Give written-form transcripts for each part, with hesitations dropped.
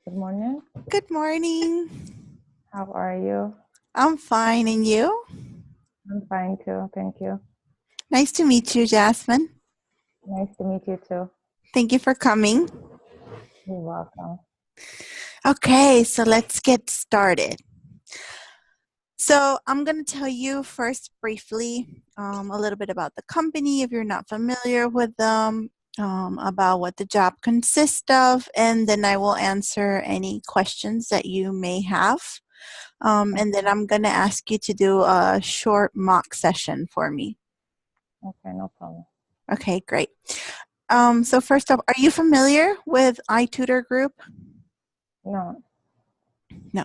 Good morning. Good morning. How are you? I'm fine, and you? I'm fine too. Thank you. Nice to meet you, Yasmin. Nice to meet you too. Thank you for coming. You're welcome. Okay, so let's get started. So I'm going to tell you first briefly a little bit about the company if you're not familiar with them, about what the job consists of, and then I will answer any questions that you may have. And then I'm going to ask you to do a short mock session for me. Okay, no problem. Okay, great. So first off, are you familiar with iTutorGroup? No. No.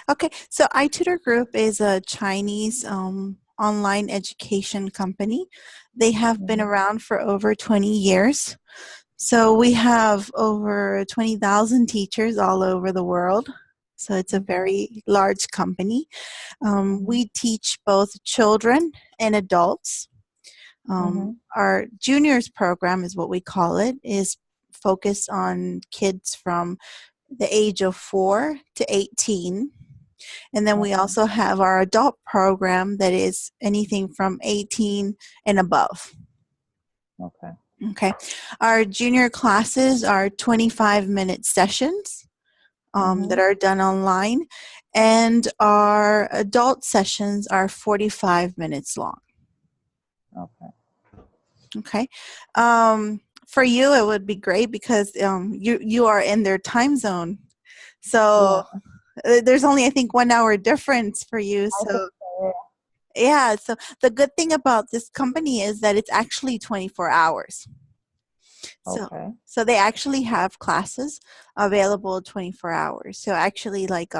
Okay, so iTutorGroup is a Chinese online education company. They have been around for over 20 years. So we have over 20,000 teachers all over the world. So it's a very large company. We teach both children and adults. Our juniors program is what we call it, is focused on kids from the age of 4 to 18. And then we also have our adult program that is anything from 18 and above. Okay. Okay. Our junior classes are 25-minute sessions that are done online, and our adult sessions are 45 minutes long. Okay. Okay. For you, it would be great because you are in their time zone. So there's only, I think, 1 hour difference for you. So yeah, so the good thing about this company is that it's actually 24 hours. So they actually have classes available 24 hours. So actually, like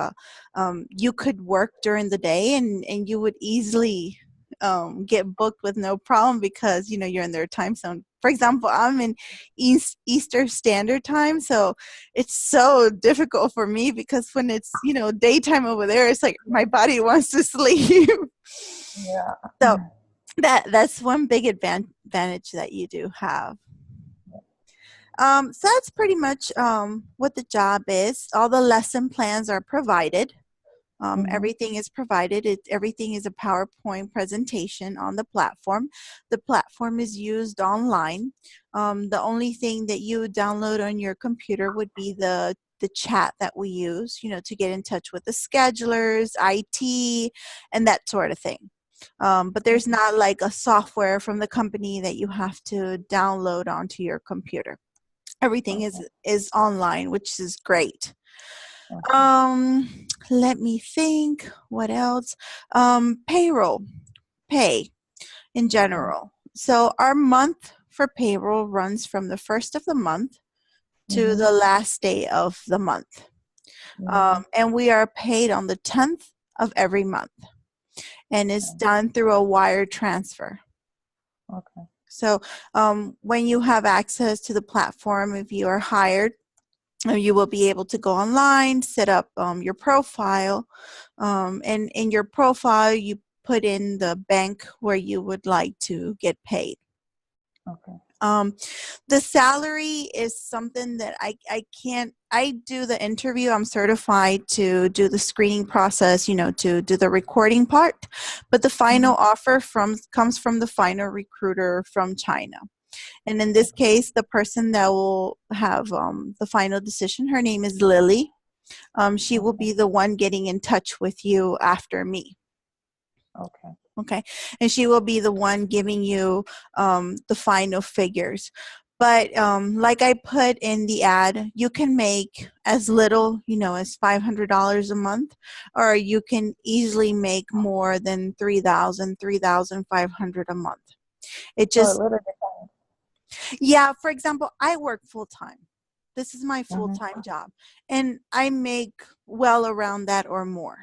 you could work during the day and you would easily get booked with no problem because you're in their time zone. For example, I'm in Eastern Standard Time, so it's so difficult for me because when it's daytime over there, it's like my body wants to sleep. Yeah. So that's one big advantage that you do have. So that's pretty much what the job is. All the lesson plans are provided. Everything is provided. Everything is a PowerPoint presentation on the platform. The platform is used online. The only thing that you would download on your computer would be the chat that we use, to get in touch with the schedulers, IT, and that sort of thing. But there's not like a software from the company that you have to download onto your computer. Everything is online, which is great. Let me think. What else? Payroll, pay in general. So our month for payroll runs from the first of the month to the last day of the month. And we are paid on the 10th of every month. And it's done through a wire transfer. Okay. So when you have access to the platform, if you are hired, you will be able to go online, set up your profile, and in your profile, you put in the bank where you would like to get paid. Okay. The salary is something that I do the interview. I'm certified to do the screening process, to do the recording part, but the final offer comes from the final recruiter from China. And in this case, the person that will have the final decision, her name is Lily. She will be the one getting in touch with you after me. Okay. Okay. And she will be the one giving you the final figures. But like I put in the ad, you can make as little, as $500 a month, or you can easily make more than $3,000, $3,500 a month. It just, So a little bit. yeah, for example, I work full-time. This is my full-time job. And I make well around that or more.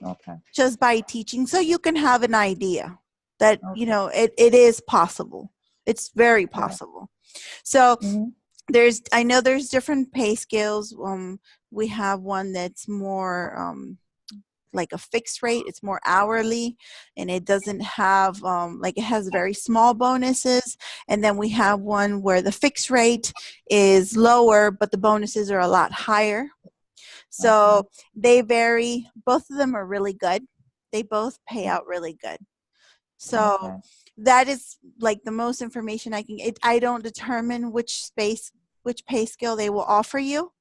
Okay. Just by teaching. So you can have an idea that, it is possible. It's very possible. So I know there's different pay scales. We have one that's more like a fixed rate. It's more hourly, and it doesn't have it has very small bonuses. And then we have one where the fixed rate is lower, but the bonuses are a lot higher. Okay. So they vary. Both of them are really good. They both pay out really good. So Okay. that is like the most information I can get. I don't determine which pay scale they will offer you.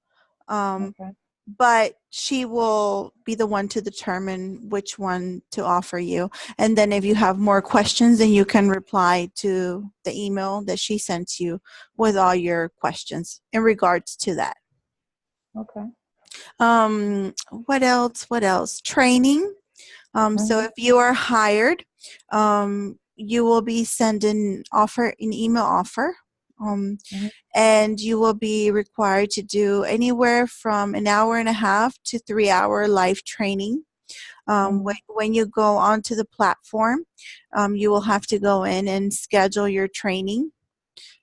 Um, Okay. but she will be the one to determine which one to offer you. And then if you have more questions, then you can reply to the email that she sent you with all your questions in regards to that. Okay. What else? What else? Training. So Mhm. if you are hired, you will be sent an email offer. Um, Mhm. and you will be required to do anywhere from an hour and a half to 3 hour live training. Mhm. When you go onto the platform, you will have to go in and schedule your training.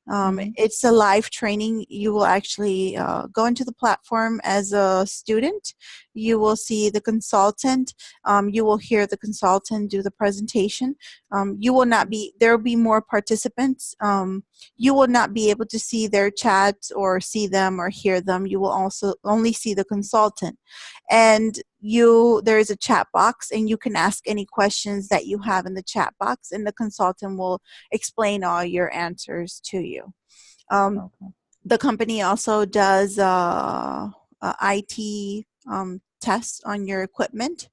Mhm. It's a live training. You will actually go into the platform as a student. You will see the consultant. You will hear the consultant do the presentation. You will not be, there will be more participants. You will not be able to see their chats or see them or hear them. You will also only see the consultant. And there is a chat box, and you can ask any questions that you have in the chat box, and the consultant will explain all your answers to you. Okay. The company also does IT tests on your equipment.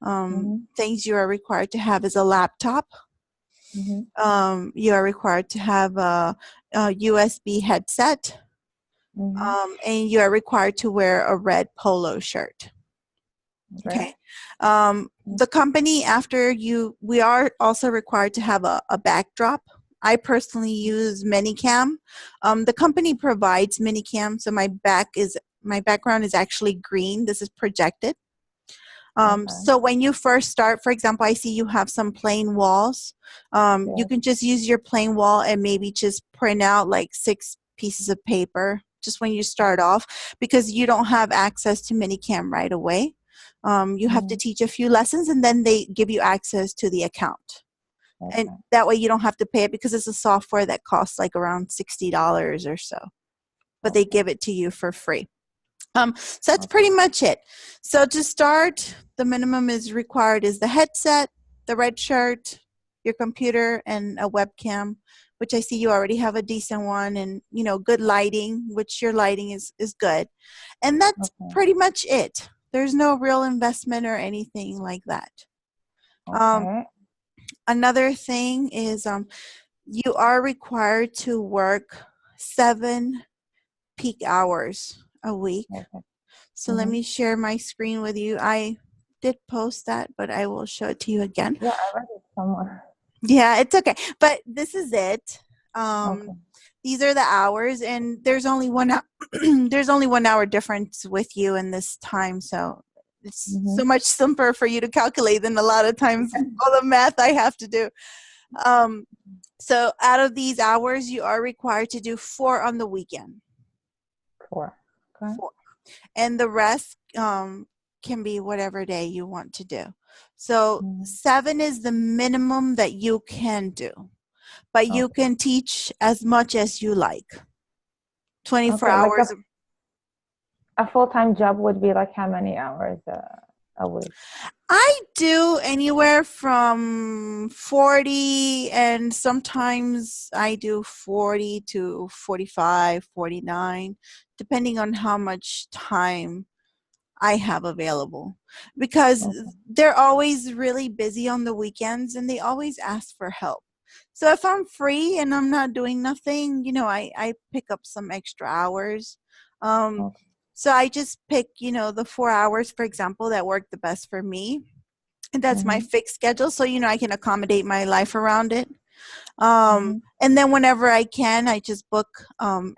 Mhm. Things you are required to have is a laptop. Mhm. You are required to have a USB headset, Mhm. and you are required to wear a red polo shirt. Red. Okay. The company, we are also required to have a backdrop. I personally use Minicam. The company provides Minicam, so my background is actually green. This is projected. Okay. So when you first start, for example, I see you have some plain walls. You Yes. can just use your plain wall and maybe just print out like 6 pieces of paper just when you start off, because you don't have access to Minicam right away. You have to Mhm. teach a few lessons, and then they give you access to the account. And Okay. that way you don't have to pay it, because it's a software that costs like around $60 or so. But they Okay. give it to you for free. So that's Okay. pretty much it. So to start, the minimum is required is the headset, the red shirt, your computer, and a webcam, which I see you already have a decent one, and good lighting, which your lighting is good. And that's Okay. pretty much it. There's no real investment or anything like that. Um, Okay. Another thing is you are required to work 7 peak hours a week. Okay. So let Mhm. me share my screen with you. I did post that, but I will show it to you again. Yeah, I read it somewhere. Yeah, it's okay. But this is it. Okay. These are the hours, and there's only there's only 1 hour difference with you in this time, so it's so Mhm. much simpler for you to calculate than a lot of times all the math I have to do. Um, so out of these hours, you are required to do 4 on the weekend. 4. Okay. 4. And the rest can be whatever day you want to do. So Mhm. 7 is the minimum that you can do, but you Okay. can teach as much as you like. 24 Okay. Like hours. a full-time job would be like how many hours a week? I do anywhere from 40, and sometimes I do 40 to 45, 49, depending on how much time I have available, because Okay. they're always really busy on the weekends, and they always ask for help. So if I'm free and I'm not doing nothing, I pick up some extra hours. Um, Okay. so I just pick, the 4 hours, for example, that work the best for me. And that's my Mhm. fixed schedule. So, I can accommodate my life around it. Mhm. And then whenever I can, I just book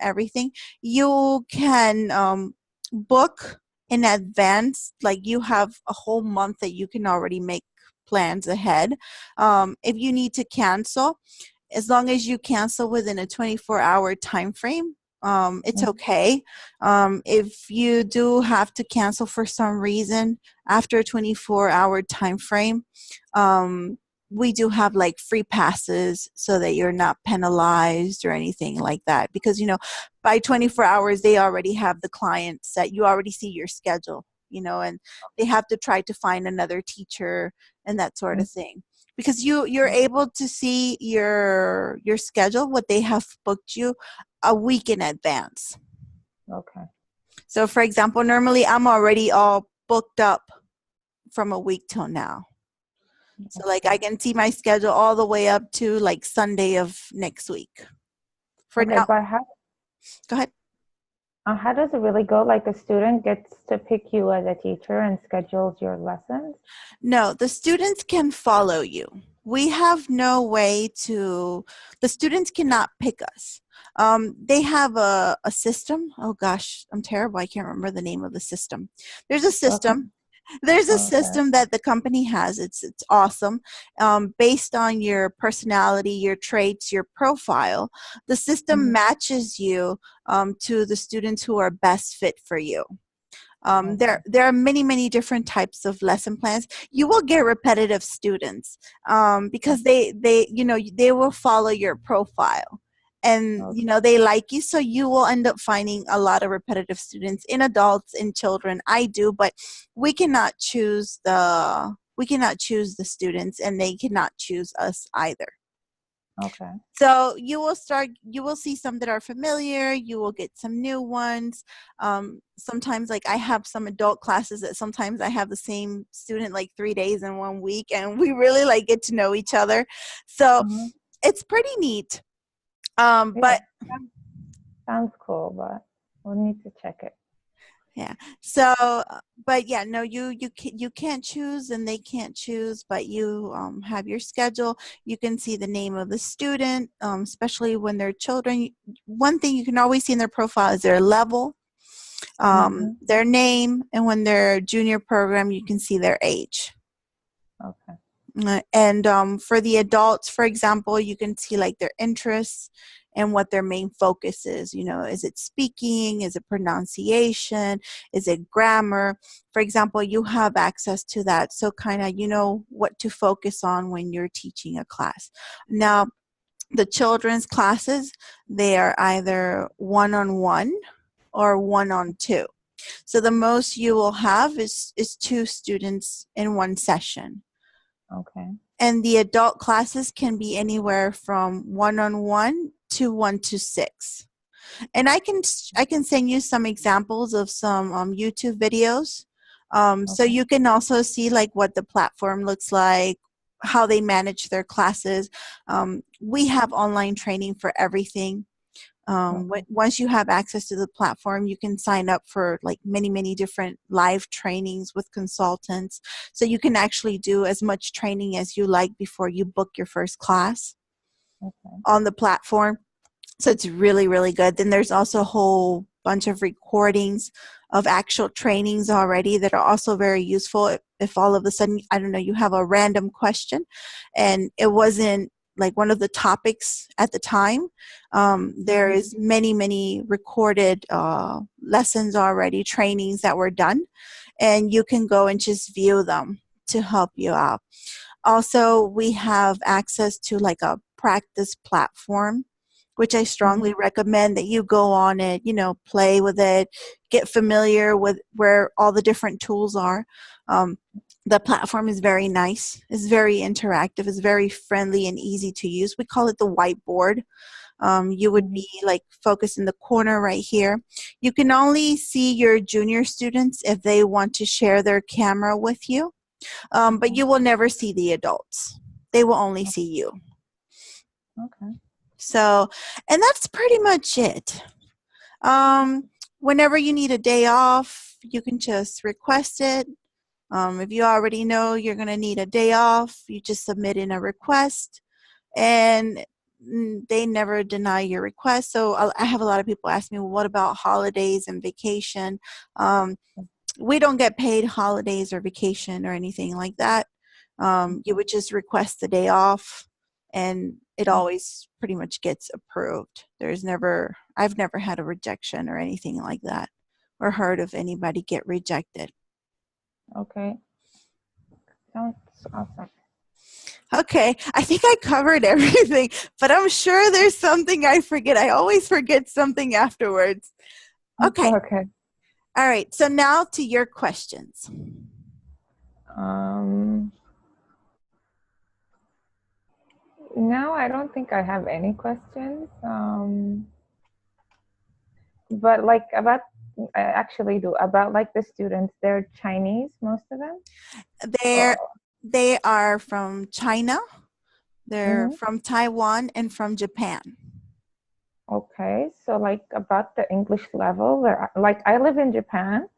everything. You can book in advance, like you have a whole month that you can already make plans ahead. If you need to cancel, as long as you cancel within a 24-hour time frame, it's Mhm. okay. If you do have to cancel for some reason after a 24-hour time frame, um, we do have like free passes so that you're not penalized or anything like that, because by 24 hours they already have the client set. You already see your schedule, and they have to try to find another teacher and that sort of thing, because you're able to see your schedule, what they have booked you a week in advance. Okay. So for example, normally I'm already all booked up from a week till now. So like I can see my schedule all the way up to like Sunday of next week. For Okay, now, but go ahead. how does it really go? Like a student gets to pick you as a teacher and schedules your lessons? No, the students can follow you. We have no way to, the students cannot pick us. They have a system. Oh gosh, I'm terrible. I can't remember the name of the system. There's a system. Okay. There's a Okay. system that the company has. It's awesome. Based on your personality, your traits, your profile, the system matches you to the students who are best fit for you. Okay. There are many different types of lesson plans. You will get repetitive students because they will follow your profile, and Okay. they like you, so you will end up finding a lot of repetitive students in adults, in children. I do, but we cannot choose the students, and they cannot choose us either. Okay. So you will see some that are familiar, you will get some new ones. Sometimes, like I have some adult classes that sometimes I have the same student like 3 days in 1 week, and we really like get to know each other. So it's pretty neat. Yeah, But sounds cool, but we'll need to check it. yeah. So, but yeah, no, you can't choose, and they can't choose, but you have your schedule. You can see the name of the student, especially when they're children. One thing you can always see in their profile is their level, their name, and when they're junior program, you can see their age. Okay. And for the adults, for example, you can see like their interests and what their main focus is. Is it speaking? Is it pronunciation? Is it grammar? For example, you have access to that. So kind of, what to focus on when you're teaching a class. Now, the children's classes, they are either one-on-one or one-on-two. So the most you will have is 2 students in one session. Okay. And the adult classes can be anywhere from 1-on-1 to 1-to-6. And I can send you some examples of some YouTube videos, so you can also see like what the platform looks like, how they manage their classes. We have online training for everything. Once you have access to the platform, you can sign up for like many different live trainings with consultants, so you can actually do as much training as you like before you book your first class on the platform. So it's really good. Then there's also a whole bunch of recordings of actual trainings already that are also very useful. If all of a sudden, I don't know, you have a random question and it wasn't like one of the topics at the time, there is many recorded lessons already, trainings that were done, and you can go and just view them to help you out. Also, we have access to like a practice platform, which I strongly recommend that you go on it, play with it, get familiar with where all the different tools are. The platform is very nice. It's very interactive. It's very friendly and easy to use. We call it the whiteboard. You would be like focused in the corner right here. You can only see your junior students if they want to share their camera with you, but you will never see the adults. They will only see you. Okay. So, and that's pretty much it. Whenever you need a day off, you can just request it. If you already know you're going to need a day off, you just submit in a request, and they never deny your request. So I have a lot of people ask me, well, what about holidays and vacation? We don't get paid holidays or vacation or anything like that. You would just request the day off, and it always pretty much gets approved. I've never had a rejection or anything like that, or heard of anybody get rejected. Okay. Sounds awesome. Okay, I think I covered everything, but I'm sure there's something I forget. I always forget something afterwards. Okay, Okay. all right. So now to your questions. Um, no, I don't think I have any questions. But like about, I actually do, about like the students, they're Chinese, most of them. They're Oh, they are from China, they're mhm. from Taiwan, and from Japan. Okay. So like about the English level, they're like I live in Japan,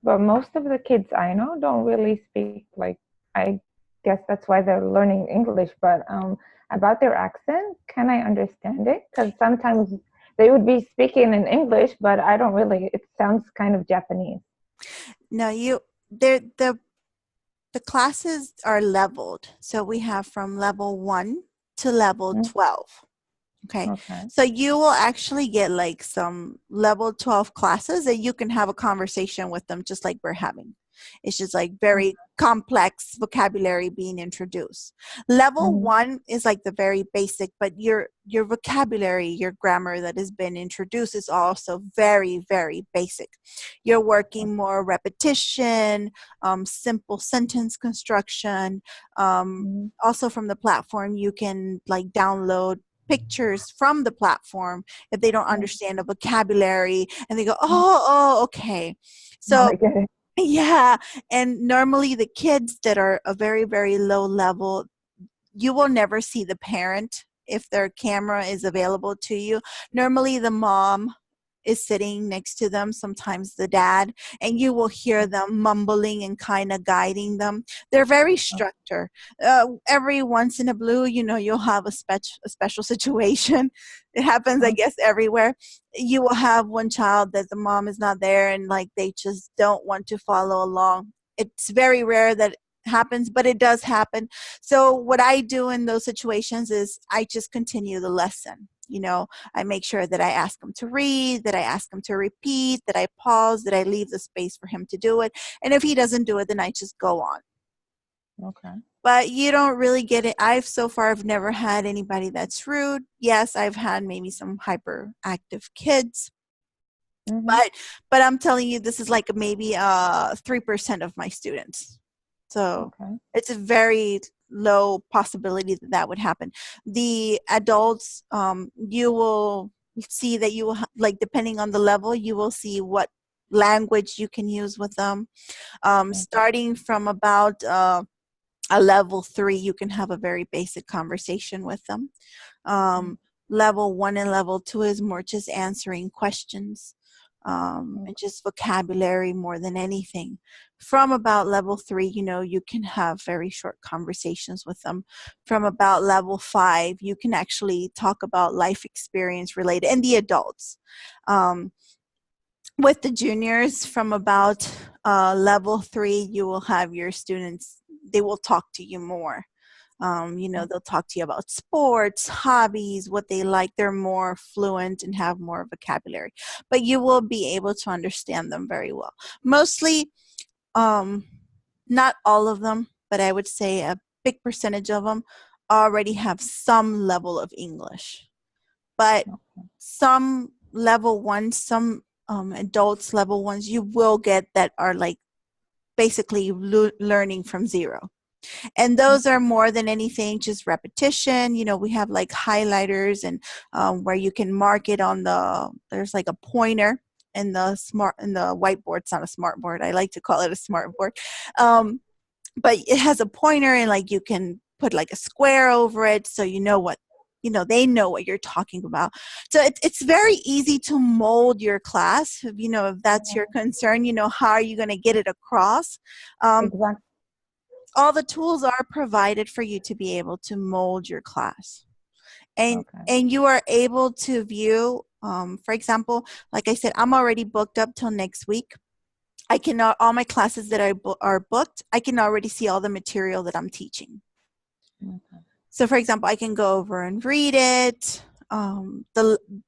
but most of the kids I know don't really speak like, I guess that's why they're learning English, but about their accent, can I understand it? Because sometimes they would be speaking in English, but I don't really, it sounds kind of Japanese. No, the classes are leveled. So we have from level 1 to level Mm, 12. Okay. okay. So you will actually get like some level 12 classes that you can have a conversation with them just like we're having. It's just like very complex vocabulary being introduced. Level Mm-hmm. 1 is like the very basic, but your vocabulary, your grammar that has been introduced is also very, very basic. You're working more repetition, simple sentence construction. Mm-hmm. Also from the platform, you can like download pictures from the platform if they don't understand the vocabulary and they go, okay. No, So I get it. yeah, and normally the kids that are a very, very low level, you will never see the parent if their camera is available to you. Normally the mom is sitting next to them, sometimes the dad, and you will hear them mumbling and kind of guiding them. They're very structured. Every once in a blue, you'll have a special situation. It happens, I guess, everywhere. You will have one child that the mom is not there and like they just don't want to follow along. It's very rare that happens, but it does happen. So what I do in those situations is I just continue the lesson. I make sure that I ask them to read, that I ask them to repeat, that I pause, that I leave the space for him to do it. And if he doesn't do it, then I just go on. Okay. But you don't really get it. I've never had anybody that's rude. Yes, I've had maybe some hyperactive kids, Mm-hmm. but I'm telling you, this is like maybe 3% of my students. So Okay. it's a very low possibility that that would happen. The adults, you will see that you will, like, depending on the level, you will see what language you can use with them. Starting from about a level 3, you can have a very basic conversation with them. Level 1 and level 2 is more just answering questions and just vocabulary more than anything. From about level 3, you can have very short conversations with them. From about level 5, you can actually talk about life experience related, and the adults. With the juniors, from about level 3, you will have your students, they will talk to you more. They'll talk to you about sports, hobbies, what they like. They're more fluent and have more vocabulary, but you will be able to understand them very well. Mostly, not all of them, but I would say a big percentage of them already have some level of English. But some level 1, some adults level 1s, you will get that are like basically learning from zero. And those are more than anything just repetition. We have like highlighters and where you can mark it on there's like a pointer in the whiteboard. It's not a smart board, I like to call it a smart board. But it has a pointer and like you can put like a square over it so they know what you're talking about. So it's very easy to mold your class, if that's your concern. How are you going to get it across? Exactly. All the tools are provided for you to be able to mold your class, and Okay. you are able to view, for example, like I said, I'm already booked up till next week. I can all my classes that are booked, I can already see all the material that I'm teaching. Okay. So for example, I can go over and read it.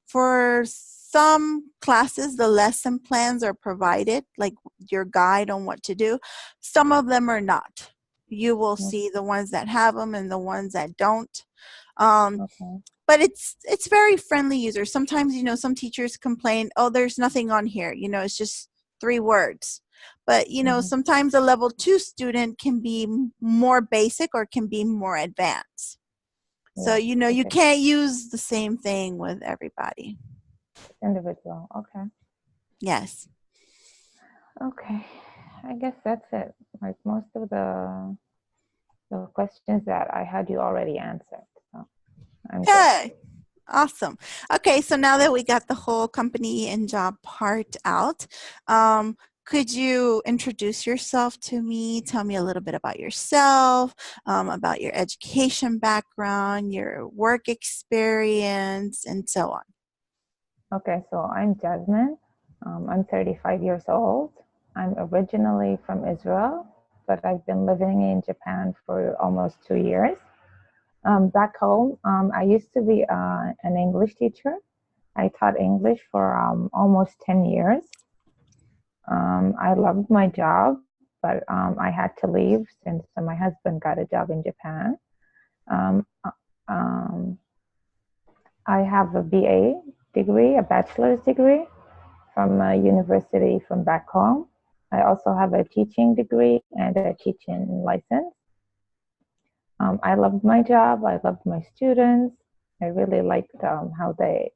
For some classes, the lesson plans are provided, like your guide on what to do. Some of them are not. you will Okay. see the ones that have them and the ones that don't. Um, Okay. but it's very friendly user. Sometimes, some teachers complain, oh, there's nothing on here, it's just 3 words. But Mhm. sometimes a level 2 student can be more basic or can be more advanced. So Yeah. you Okay. can't use the same thing with everybody. Individual. Okay. Yes. Okay. I guess that's it. Like most of the questions that I had, you already answered. So I'm good. Okay. Awesome. Okay, so now that we got the whole company and job part out, could you introduce yourself to me? Tell me a little bit about yourself, about your education background, your work experience, and so on. Okay. So I'm Jasmine. I'm 35 years old. I'm originally from Israel, but I've been living in Japan for almost 2 years. Back home, I used to be an English teacher. I taught English for almost 10 years. I loved my job, but I had to leave since my husband got a job in Japan. Um, uh, um, I have a BA degree, a bachelor's degree from a university from back home. I also have a teaching degree and a teaching license. I loved my job. I loved my students. I really liked how they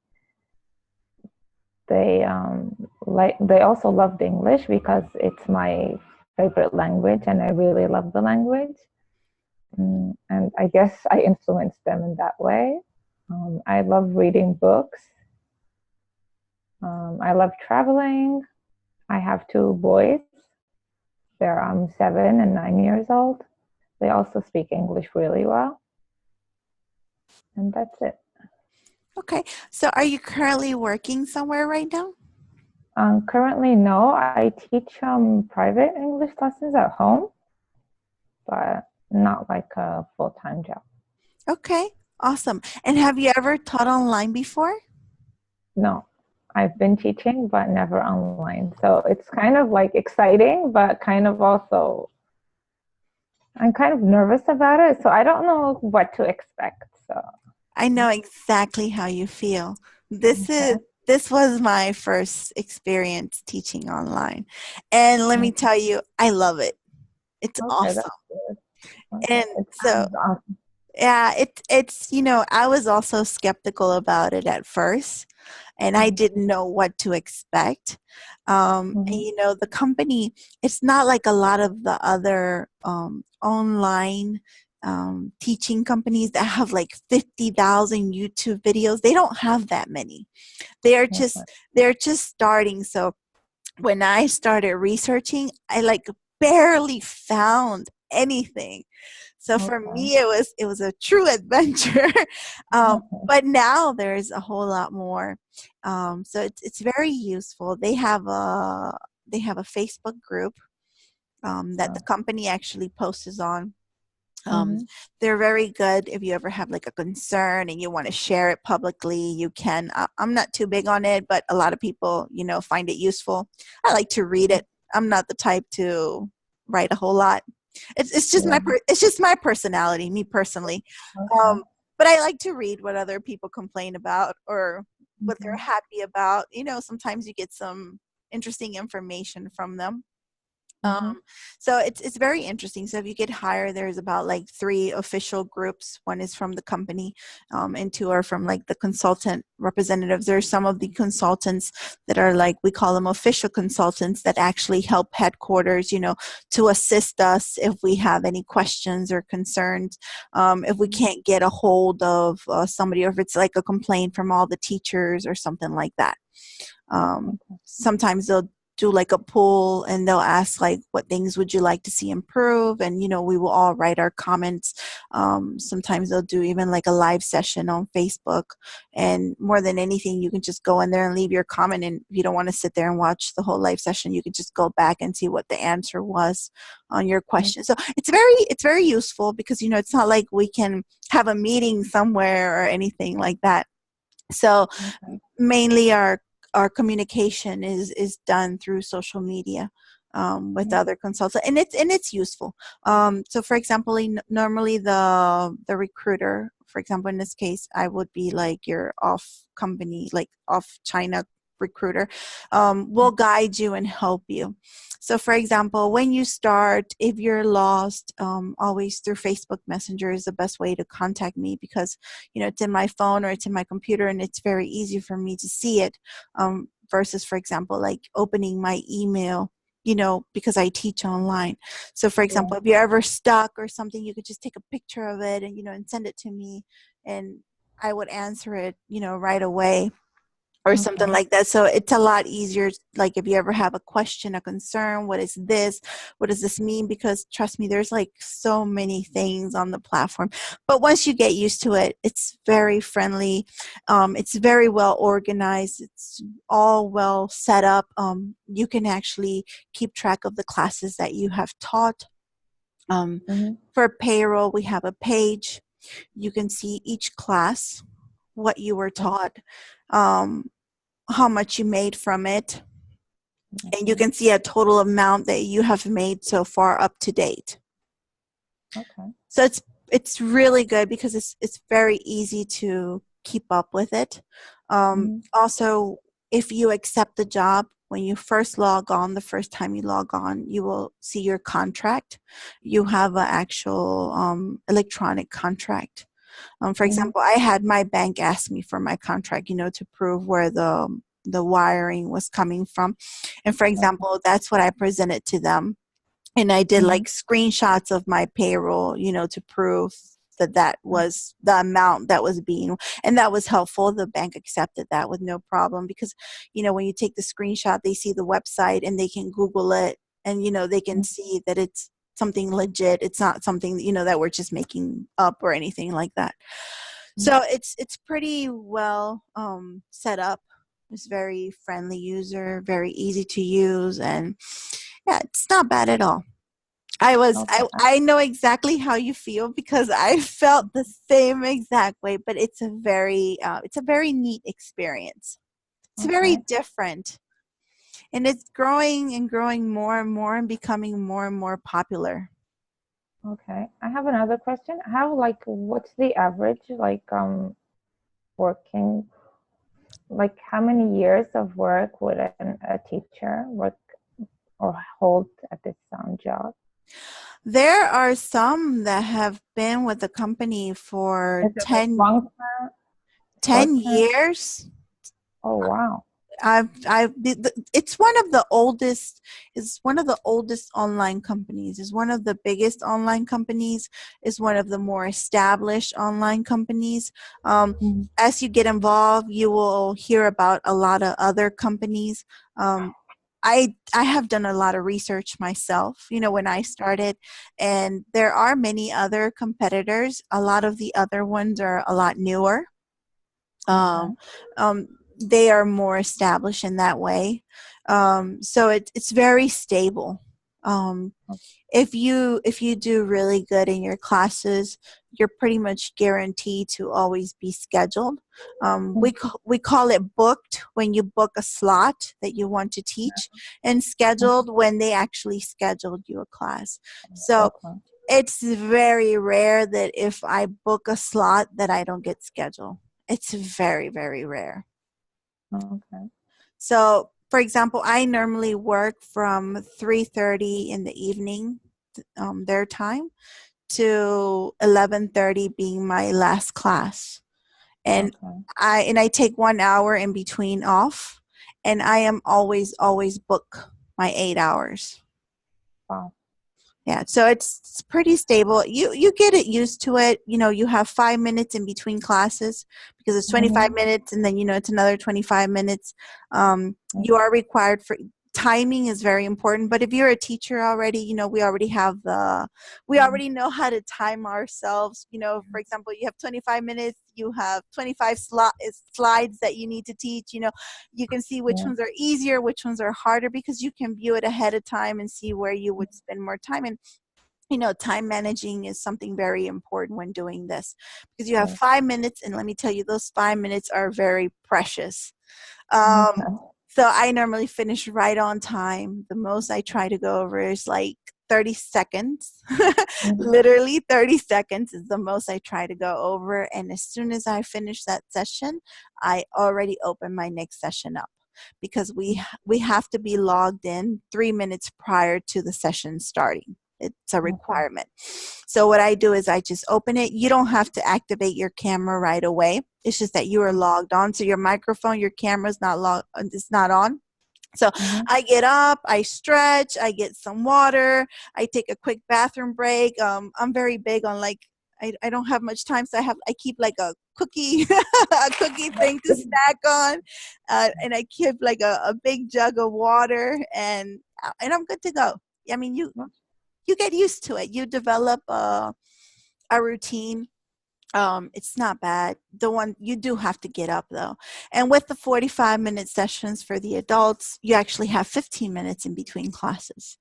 also loved English because it's my favorite language and I really love the language. And I guess I influenced them in that way. I love reading books. I love traveling. I have 2 boys. They're 7 and 9 years old. They also speak English really well. And that's it. Okay, so are you currently working somewhere right now? Currently, no. I teach private English lessons at home, but not like a full-time job. Okay, awesome. And have you ever taught online before? No, I've been teaching, but never online. So it's kind of like exciting, but kind of also, I'm kind of nervous about it. So I don't know what to expect. So, I know exactly how you feel. This okay. is this was my first experience teaching online. And let me tell you, I love it. It's Okay, awesome. that's good. Okay, And it so sounds awesome. yeah, it's I was also skeptical about it at first, and I didn't know what to expect. And Mm-hmm. the company, it's not like a lot of the other online teaching companies that have like 50,000 YouTube videos. They don't have that many. They're Okay. just they're just starting. So when I started researching, I like barely found anything. So for Okay. me, it was a true adventure. Okay. But now there's a whole lot more. So it's very useful. They have a Facebook group that the So, company actually posts on. Um, mm-hmm. they're very good. If you ever have like a concern and you want to share it publicly, you can. I'm not too big on it, but a lot of people, find it useful. I like to read it. I'm not the type to write a whole lot. It's just Yeah. it's just my personality, me personally. Okay. Um, but I like to read what other people complain about or what they're Mm-hmm. happy about. Sometimes you get some interesting information from them. Mm-hmm. Um, so it's very interesting. So if you get hired, there's about like 3 official groups. One is from the company, and 2 are from like the consultant representatives. There's some of the consultants that are like, we call them official consultants, that actually help headquarters, to assist us if we have any questions or concerns. If we can't get a hold of somebody, or if it's like a complaint from all the teachers or something like that. Sometimes they'll do like a poll and they'll ask like, what things would you like to see improve, and we will all write our comments. Sometimes they'll do even like a live session on Facebook, and more than anything, you can just go in there and leave your comment, and if you don't want to sit there and watch the whole live session, you can just go back and see what the answer was on your question. So it's very useful, because it's not like we can have a meeting somewhere or anything like that. So Okay. mainly our communication is done through social media. with other consultants, and it's useful. So for example, normally the recruiter, for example, in this case, I would be like your off company, like off China recruiter, will guide you and help you. So for example, when you start, if you're lost, always through Facebook Messenger is the best way to contact me, because it's in my phone or it's in my computer, and it's very easy for me to see it, versus, for example, like opening my email, because I teach online. So for example, if you're ever stuck or something, you could just take a picture of it and and send it to me, and I would answer it right away, or something like that. So it's a lot easier. Like if you ever have a question, a concern, what is this? What does this mean? Because trust me, there's like so many things on the platform. But once you get used to it, it's very friendly. It's very well organized. It's all well set up. You can actually keep track of the classes that you have taught. For payroll, we have a page. You can see each class, what you were taught, how much you made from it, and you can see a total amount that you have made so far up to date. So it's really good because it's very easy to keep up with it. Also, if you accept the job, when you first log on, the first time you log on, you will see your contract. You have an actual electronic contract. For example, I had my bank ask me for my contract, to prove where the wiring was coming from. And for example, that's what I presented to them. And I did like screenshots of my payroll, to prove that was the amount that was being, and that was helpful. The bank accepted that with no problem, because, when you take the screenshot, they see the website and they can Google it, and, they can see that it's something legit. It's not something, that we're just making up or anything like that. So it's pretty well set up. It's very friendly user, very easy to use, and yeah, it's not bad at all. I know exactly how you feel, because I felt the same exact way, but it's a very neat experience. It's very different, and it's growing and growing more and more and becoming more and more popular. Okay, I have another question. What's the average working, like how many years of work would a teacher work or hold at this job? There are some that have been with the company for Is it 10 long term, 10 short term? years. Oh wow. It's one of the oldest. It's one of the oldest online companies. It's one of the biggest online companies. It's one of the more established online companies. As you get involved, you will hear about a lot of other companies. I have done a lot of research myself, when I started, and there are many other competitors. A lot of the other ones are a lot newer. They are more established in that way. So it's very stable. If you do really good in your classes, you're pretty much guaranteed to always be scheduled. We call it booked when you book a slot that you want to teach, and scheduled when they actually scheduled you a class. So it's very rare that if I book a slot that I don't get scheduled. It's very, very rare. So, for example, I normally work from 3:30 in the evening, their time, to 11:30 being my last class, and I take 1 hour in between off, and I am always book my 8 hours. Wow. Yeah, so it's pretty stable. You get it used to it. You have 5 minutes in between classes, because it's 25 minutes, and then it's another 25 minutes. You are required for timing is very important. But if you're a teacher already, we already already know how to time ourselves. For example, you have 25 minutes, you have 25 slides that you need to teach. You can see which ones are easier, which ones are harder, because you can view it ahead of time and see where you would spend more time. And time managing is something very important when doing this, because you have 5 minutes, and let me tell you, those 5 minutes are very precious. So I normally finish right on time. The most I try to go over is like 30 seconds. Literally 30 seconds is the most I try to go over. And as soon as I finish that session, I already open my next session up, because we have to be logged in 3 minutes prior to the session starting. It's a requirement. So what I do is I just open it. You don't have to activate your camera right away. It's just that you are logged on. So your microphone, your camera's not it's not on. So I get up, I stretch, I get some water, I take a quick bathroom break. I'm very big on like, I don't have much time, so I keep like a cookie a cookie thing to snack on, and I keep like a big jug of water, and I'm good to go. I mean, you get used to it. You develop a routine. It's not bad. The one you do have to get up though. And with the 45-minute sessions for the adults, you actually have 15 minutes in between classes.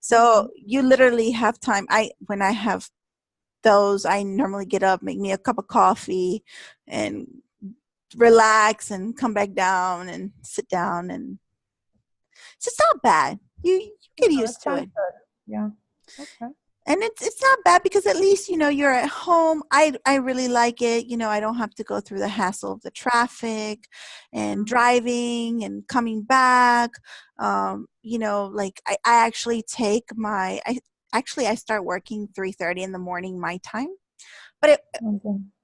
So you literally have time. When I have those, I normally get up, make me a cup of coffee, and relax and come back down and sit down, and it's not bad. You get used to it. Good. Yeah. Okay. And it's not bad, because at least, you're at home. I really like it. I don't have to go through the hassle of the traffic and driving and coming back. Like I actually take I start working 3:30 in the morning my time, but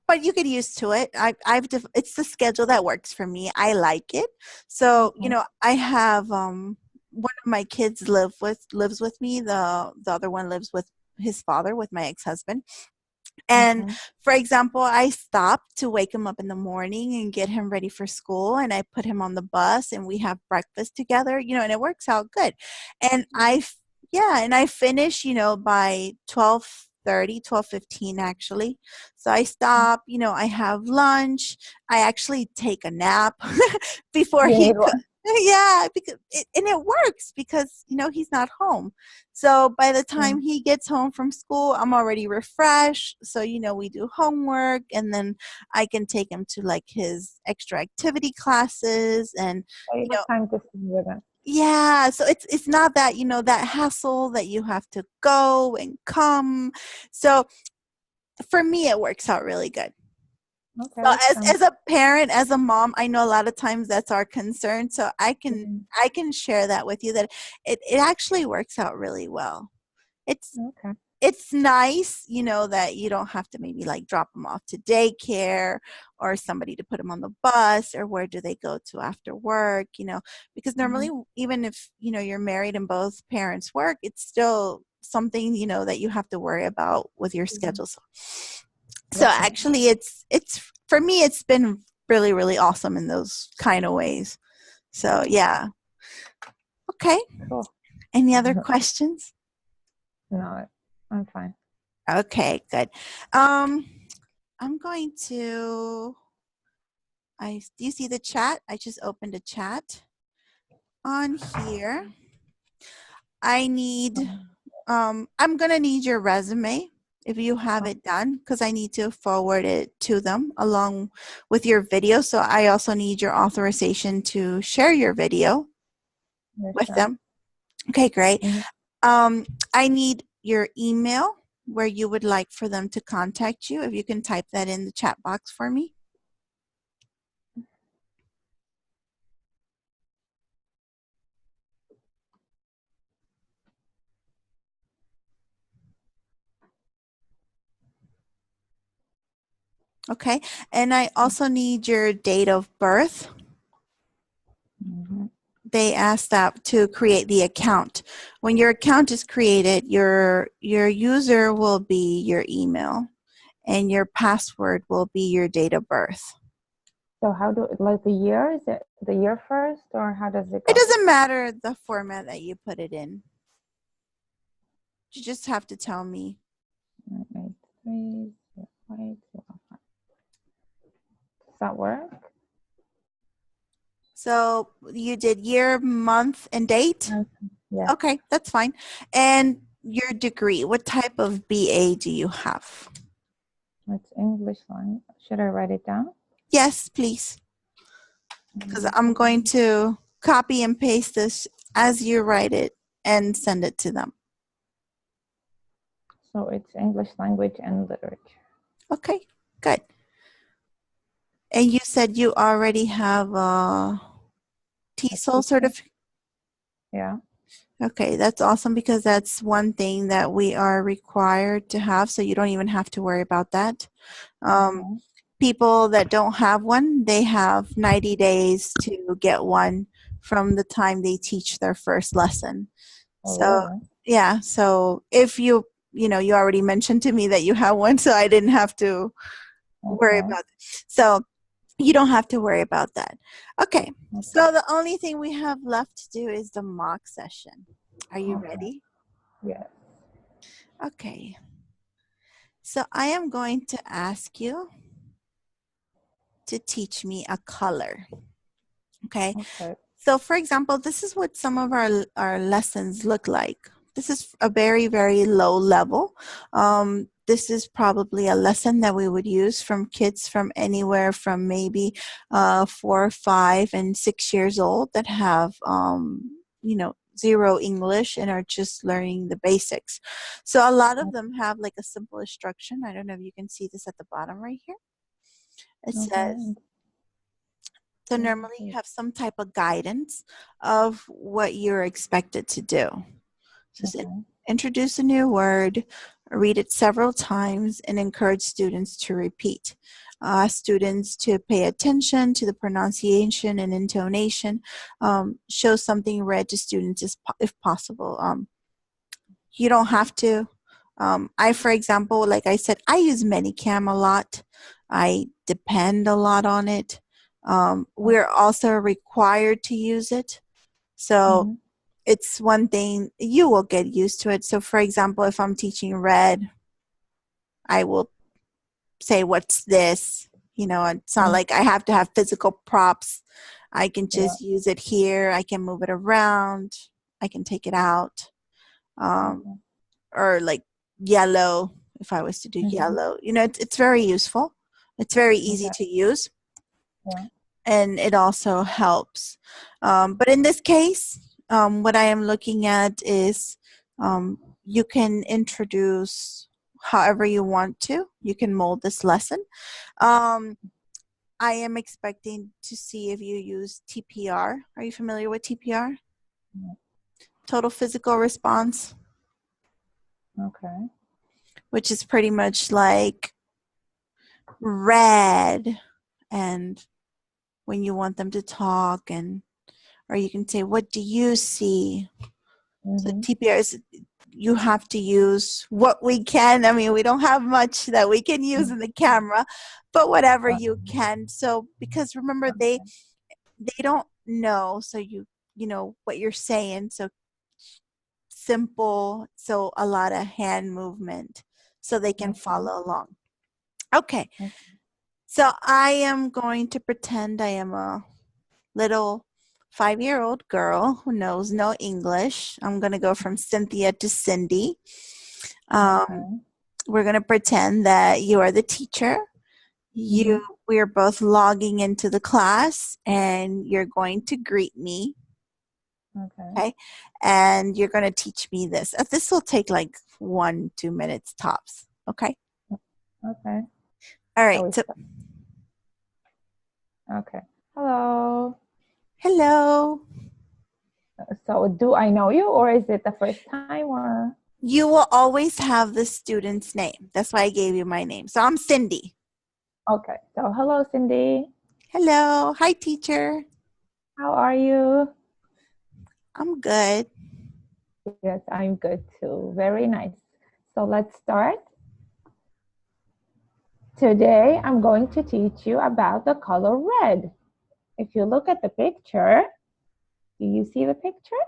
but you get used to it. It's the schedule that works for me. I like it. So, I have one of my kids lives with me. The other one lives with his father, with my ex-husband. And for example, I stop to wake him up in the morning and get him ready for school, and I put him on the bus and we have breakfast together, and it works out good. And I finish, by 12:30, 12:15 actually. So I stop, I have lunch. I actually take a nap before yeah, because it works, because he's not home. So by the time he gets home from school, I'm already refreshed. So we do homework, and then I can take him to like his extra activity classes, and time to spend with him. Yeah, so it's not that that hassle that you have to go and come. So for me, it works out really good. Okay. So as a parent, as a mom, I know a lot of times that's our concern. So I can share that with you, that it actually works out really well. It's nice, that you don't have to maybe like drop them off to daycare, or somebody to put them on the bus, or where do they go to after work, because normally even if, you're married and both parents work, it's still something, that you have to worry about with your schedule. So actually it's for me, it's been really, really awesome in those kind of ways. So yeah. Okay. Cool. Any other questions? No, I'm fine. Okay, good. I'm going to, do you see the chat? I just opened a chat on here. I need, I'm going to need your resume if you have it done, because I need to forward it to them along with your video. So I also need your authorization to share your video with them. Okay, great. I need your email where you would like for them to contact you. If you can type that in the chat box for me. Okay, and I also need your date of birth. They ask that to create the account. When your account is created, your user will be your email, and your password will be your date of birth. So how do, like the year, is it the year first, or how does it go? It doesn't matter the format that you put it in. You just have to tell me. 983, 05. Does that work? So you did year, month, and date? Yeah. Okay, that's fine. And your degree, what type of BA do you have? It's English line. Should I write it down? Yes, please. Because I'm going to copy and paste this as you write it and send it to them. So it's English language and literature. Okay, good. And you said you already have a TESOL certificate? Yeah. Okay, that's awesome because that's one thing that we are required to have, so you don't even have to worry about that. Okay. People that don't have one, they have 90 days to get one from the time they teach their first lesson. Oh, So, really? yeah, so if you already mentioned to me that you have one, so I didn't have to worry Okay. about it. So, you don't have to worry about that. Okay, Okay. so the only thing we have left to do is the mock session. Are you Okay. ready? Yes. Okay. So I am going to ask you to teach me a color. Okay. Okay. So for example, this is what some of our lessons look like. This is a very, very low level. This is probably a lesson that we would use from kids from anywhere from maybe 4, 5, and 6 years old that have, zero English and are just learning the basics. So a lot of them have like a simple instruction. I don't know if you can see this at the bottom right here. It says, Okay. so normally you have some type of guidance of what you're expected to do. So Okay. introduce a new word, read it several times, and encourage students to repeat. Students to pay attention to the pronunciation and intonation. Show something read to students if possible. You don't have to. For example, like I said, I use Minicam a lot. I depend a lot on it. We're also required to use it. So it's one thing, you will get used to it. So for example, if I'm teaching red, I will say, what's this? It's not like I have to have physical props. I can just use it here. I can move it around. I can take it out. Or like yellow, if I was to do yellow. It's very useful. It's very easy to use. Yeah. And it also helps. But in this case, what I am looking at is you can introduce however you want to. You can mold this lesson. I am expecting to see if you use TPR. Are you familiar with TPR? Total physical response. Okay. Which is pretty much like red, and when you want them to talk, or you can say, what do you see? So TPR is, you have to use what we can. I mean, we don't have much that we can use in the camera, but whatever you can. So because remember, they don't know, so you know what you're saying. So simple, so a lot of hand movement so they can follow along. Okay, so I am going to pretend I am a little 5-year-old girl who knows no English. I'm going to go from Cynthia to Cindy. We're going to pretend that you are the teacher. We are both logging into the class, and you're going to greet me. Okay. And you're going to teach me this. This will take like 1-2 minutes tops. Okay. Okay. All right. So, okay. Hello. Hello. So do I know you, or is it the first time, or? You will always have the student's name. That's why I gave you my name. So I'm Cindy. Okay. So hello, Cindy. Hello. Hi, teacher. How are you? I'm good. Yes, I'm good too. Very nice. So let's start. Today, I'm going to teach you about the color red. If you look at the picture, do you see the picture?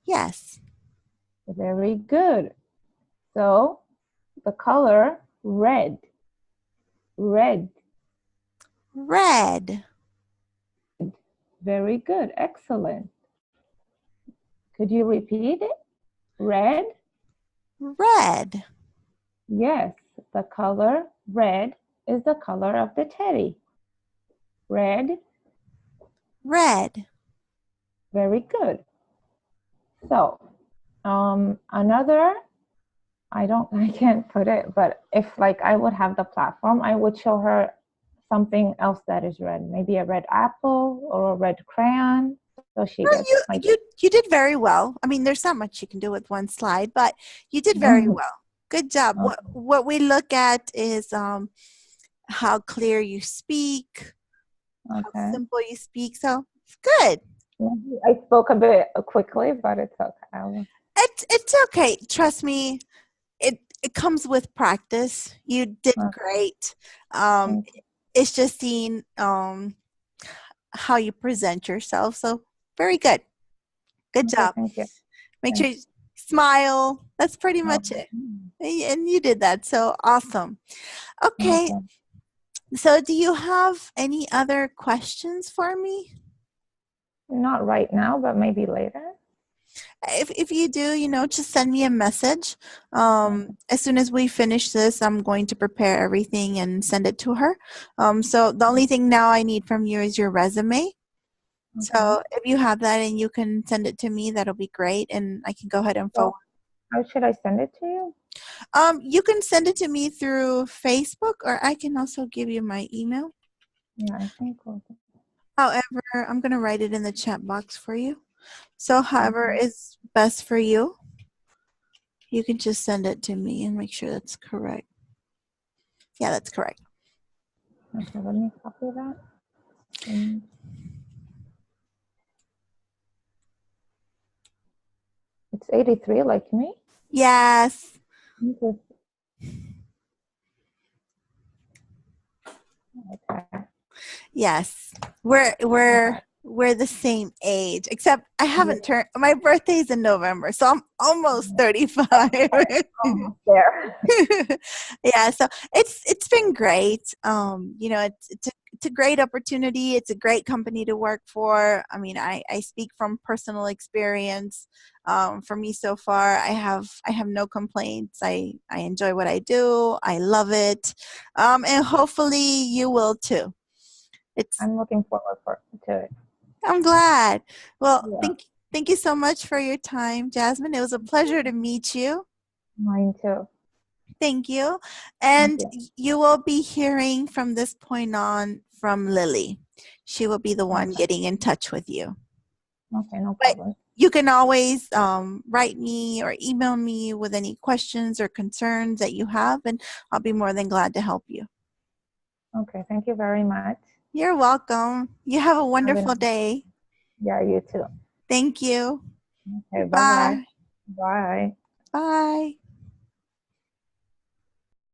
Yes. Very good. So the color red. Red. Red. Very good. Excellent. Could you repeat it? Red? Red. Yes, the color red is the color of the teddy. Red. Red. Very good. So, another, I can't put it, but if like I would have the platform, I would show her something else that is red, maybe a red apple or a red crayon. So she Well, gets like, you did very well. I mean, there's not much you can do with one slide, but you did very well. Good job. What we look at is how clear you speak, how okay. simple you speak. So it's good. I spoke a bit quickly, but it's okay. It's okay. Trust me. It comes with practice. You did great. Um, it's just seeing how you present yourself. So very good. Good job. Thank you. Make sure you smile. That's pretty much it. And you did that. So awesome. Okay. So do you have any other questions for me? Not right now, but maybe later. If you do, just send me a message. As soon as we finish this, I'm going to prepare everything and send it to her. So the only thing now I need from you is your resume. So if you have that and you can send it to me, that'll be great, and I can go ahead and forward. How should I send it to you? You can send it to me through Facebook, or I can also give you my email. Yeah, I think. However, I'm going to write it in the chat box for you. So however is best for you, you can just send it to me and make sure that's correct. Yeah, that's correct. Okay, let me copy that. It's 83 like me? Yes. Okay. Yes. We're the same age, except I haven't turned, my birthday's in November, so I'm almost 35. Almost there. Yeah, so it's been great. It's a great opportunity. It's a great company to work for. I mean, I speak from personal experience. For me so far, I have no complaints. I enjoy what I do. I love it. And hopefully you will too. I'm looking forward to it. I'm glad. Well, thank you so much for your time, Jasmine. It was a pleasure to meet you. Mine too. Thank you. And you will be hearing from this point on from Lily. She will be the one getting in touch with you. Okay, no problem. You can always write me or email me with any questions or concerns that you have, and I'll be more than glad to help you. Okay, thank you very much. You're welcome. You have a wonderful day. Yeah, you too. Thank you. Okay, bye-bye. Bye. Bye.